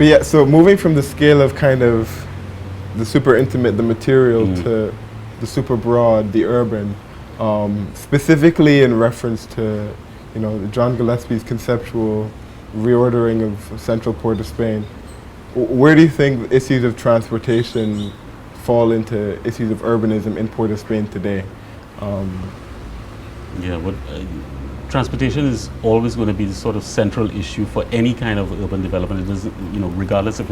But yeah, so moving from the scale of kind of the super intimate, the material, to the super broad, the urban, specifically in reference to, John Gillespie's conceptual reordering of Central Port of Spain, where do you think issues of transportation fall into issues of urbanism in Port of Spain today? Transportation is always going to be the sort of central issue for any kind of urban development. It doesn't, regardless if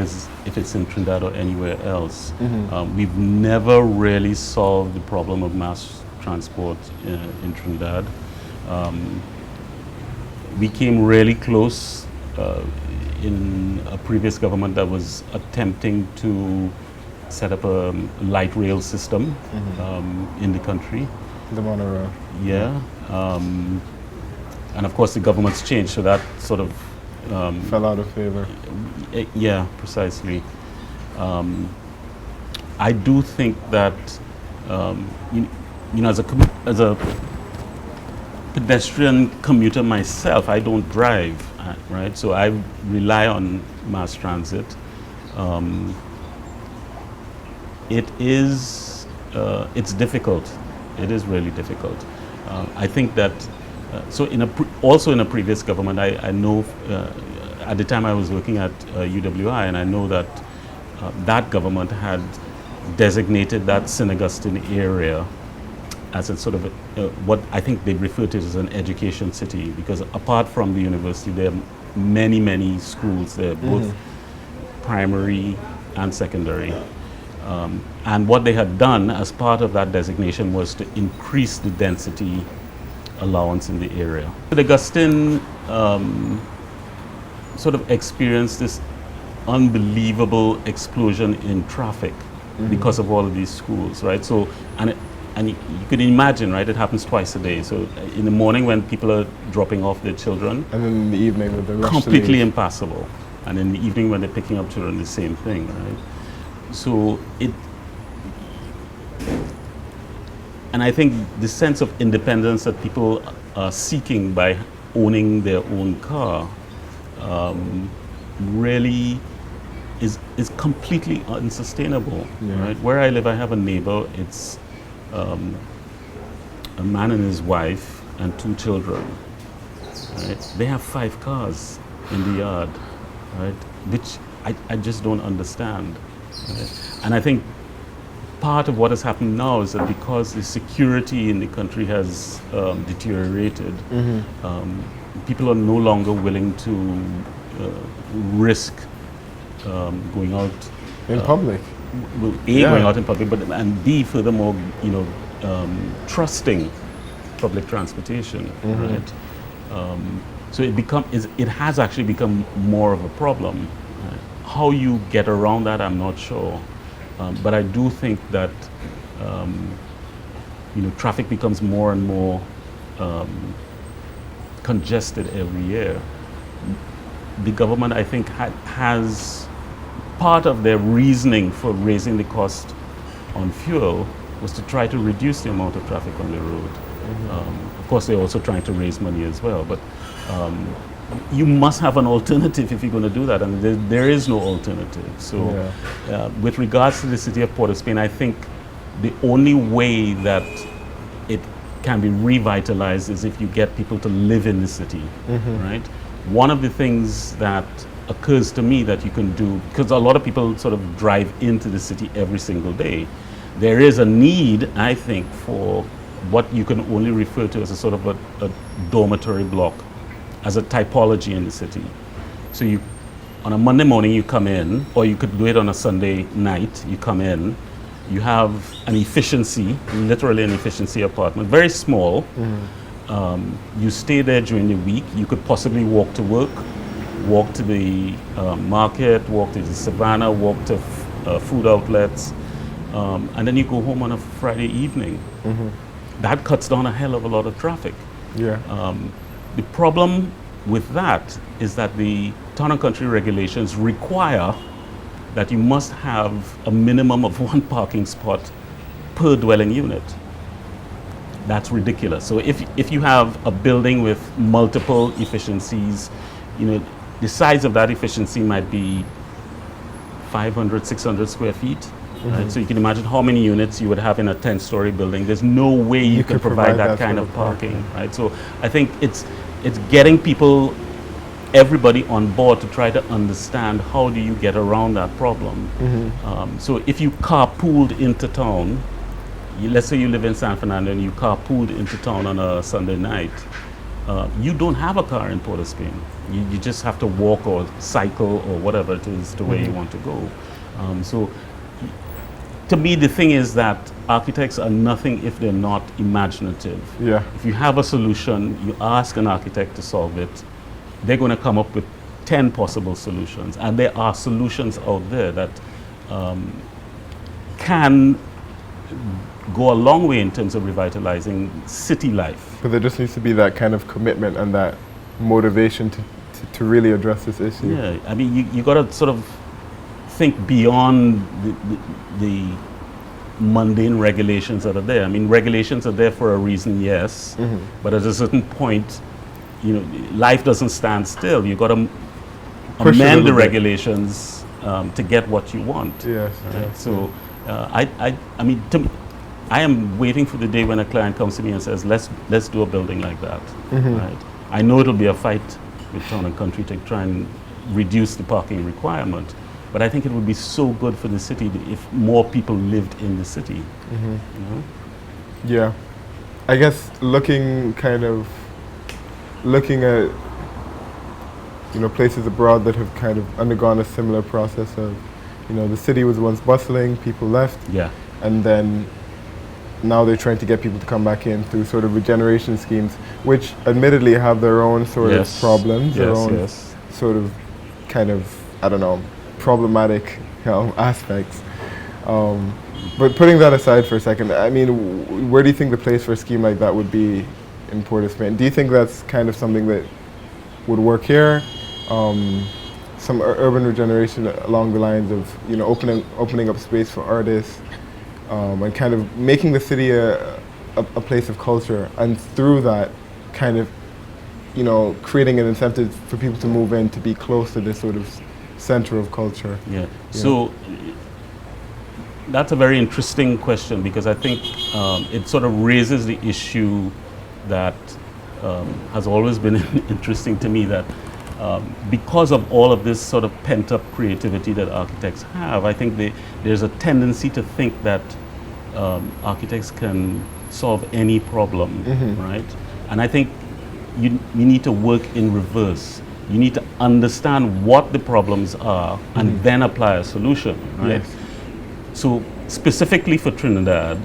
it's in Trinidad or anywhere else. We've never really solved the problem of mass transport in Trinidad. We came really close in a previous government that was attempting to set up a light rail system in the country. The monorail. Yeah. And of course the government's changed, so that sort of fell out of favor. Yeah, precisely. I do think that as a pedestrian commuter myself, I don't drive, right? So I rely on mass transit. It's difficult. It is really difficult. I think that also in a previous government, I know at the time I was working at UWI, and I know that that government had designated that St. Augustine area as a sort of what I think they refer to as an education city, because apart from the university, there are many, many schools there, both primary and secondary. And what they had done as part of that designation was to increase the density allowance in the area. St. Augustine sort of experienced this unbelievable explosion in traffic because of all of these schools, right? So, and you could imagine, right? It happens twice a day. So in the morning when people are dropping off their children, and then in the evening with the rush completely impassable. And in the evening when they're picking up children, the same thing, right? So and I think the sense of independence that people are seeking by owning their own car really is completely unsustainable, right? Where I live, I have a neighbor. It's a man and his wife and 2 children, right? They have 5 cars in the yard, right? Which I just don't understand. Right? And I think part of what has happened now is that because the security in the country has deteriorated, people are no longer willing to risk going out in public. Going out in public, and B, furthermore, trusting public transportation, right? So it has actually become more of a problem. How you get around that, I'm not sure. But I do think that traffic becomes more and more congested every year. The government, I think, has part of their reasoning for raising the cost on fuel was to try to reduce the amount of traffic on the road. Of course, they're also trying to raise money as well, but you must have an alternative if you're going to do that, and there is no alternative. So with regards to the city of Port of Spain, I think the only way that it can be revitalized is if you get people to live in the city, right? One of the things that occurs to me that you can do, because a lot of people sort of drive into the city every single day, there is a need, I think, for what you can only refer to as a sort of a dormitory block, as a typology in the city. So you, on a Monday morning you come in, or you could do it on a Sunday night, you come in, you have an efficiency, literally an efficiency apartment, very small. You stay there during the week. You could possibly walk to work, walk to the market, walk to the savannah, walk to food outlets, and then you go home on a Friday evening. That cuts down a hell of a lot of traffic. The problem with that is that the town and country regulations require that you must have a minimum of 1 parking spot per dwelling unit. That's ridiculous. So if you have a building with multiple efficiencies, the size of that efficiency might be 500, 600 square feet. Right? So you can imagine how many units you would have in a 10-story building. There's no way you can provide that kind of parking, right? So I think it's getting people, everybody on board to try to understand how do you get around that problem. So if you carpooled into town, let's say you live in San Fernando and you carpooled into town on a Sunday night, you don't have a car in Port of Spain. You just have to walk or cycle or whatever it is to where you want to go. So to me, the thing is that architects are nothing if they're not imaginative. Yeah. If you have a solution, you ask an architect to solve it, they're going to come up with 10 possible solutions. And there are solutions out there that can go a long way in terms of revitalizing city life. But there just needs to be that kind of commitment and that motivation to really address this issue. Yeah, I mean, you got to sort of think beyond the mundane regulations that are there. I mean, regulations are there for a reason, yes, but at a certain point, you know, life doesn't stand still. You got to amend the regulations to get what you want. Yes. Right? Yes. So, I mean, I am waiting for the day when a client comes to me and says, "Let's do a building like that." Right? I know it'll be a fight with Town and Country to try and reduce the parking requirement. But I think it would be so good for the city if more people lived in the city. You know? Yeah. I guess looking at, you know, places abroad that have kind of undergone a similar process of, you know, the city was once bustling, people left. Yeah. And then now they're trying to get people to come back in through sort of regeneration schemes, which admittedly have their own sort of problems, their own sort of kind of, I don't know, problematic, you know, aspects. But putting that aside for a second, I mean, where do you think the place for a scheme like that would be in Port of Spain? Do you think that's kind of something that would work here? Some urban regeneration along the lines of, you know, opening up space for artists, and kind of making the city a place of culture, and through that kind of, you know, creating an incentive for people to move in to be close to this sort of center of culture. Yeah. So that's a very interesting question, because I think it sort of raises the issue that has always been interesting to me, that because of all of this sort of pent-up creativity that architects have, I think there's a tendency to think that architects can solve any problem, right? And I think you need to work in reverse. You need to understand what the problems are and then apply a solution, right? Yes. So specifically for Trinidad,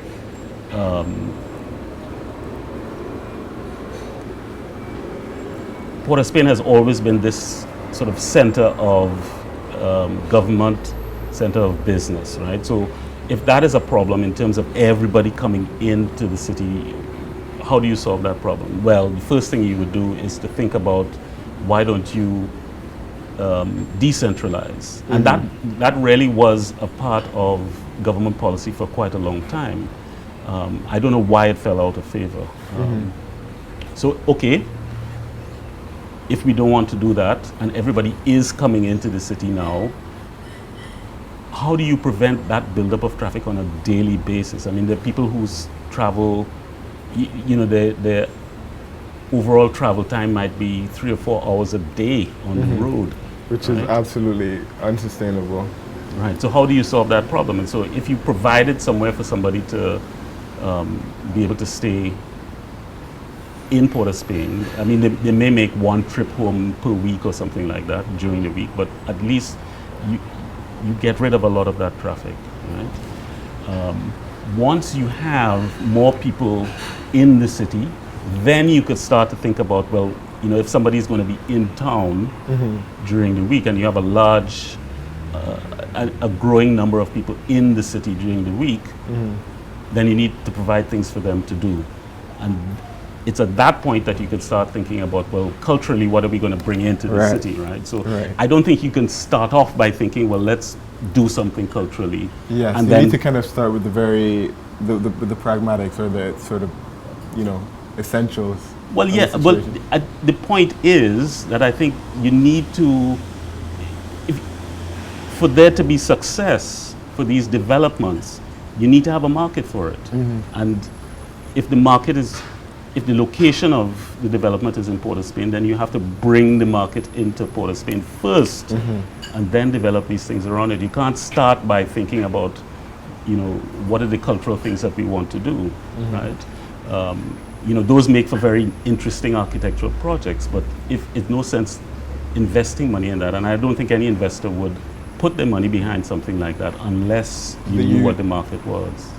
Port of Spain has always been this sort of center of government, center of business, right? So if that is a problem in terms of everybody coming into the city, how do you solve that problem? Well, the first thing you would do is to think about, why don't you decentralize? And that really was a part of government policy for quite a long time. I don't know why it fell out of favor. So, okay, if we don't want to do that, and everybody is coming into the city now, how do you prevent that buildup of traffic on a daily basis? I mean, there are people whose travel, you know, their overall travel time might be 3 or 4 hours a day on the road. Which is absolutely unsustainable. Right, so how do you solve that problem? And so if you provided somewhere for somebody to be able to stay in Port of Spain, I mean, they may make one trip home per week or something like that during the week, but at least you get rid of a lot of that traffic, right? Once you have more people in the city, then you could start to think about, well, you know, if somebody is going to be in town during the week and you have a large, a growing number of people in the city during the week, then you need to provide things for them to do. And it's at that point that you could start thinking about, well, culturally, what are we going to bring into the city, right? So I don't think you can start off by thinking, well, let's do something culturally. Yes, and you need to kind of start with the pragmatics, or the sort of, you know, essentials. Well, yeah, but the point is that I think you need to, for there to be success for these developments, you need to have a market for it. And if the market is, if the location of the development is in Port of Spain, then you have to bring the market into Port of Spain first, and then develop these things around it. You can't start by thinking about, you know, what are the cultural things that we want to do, right? You know, those make for very interesting architectural projects, but if it's no sense investing money in that, and I don't think any investor would put their money behind something like that unless you knew what the market was.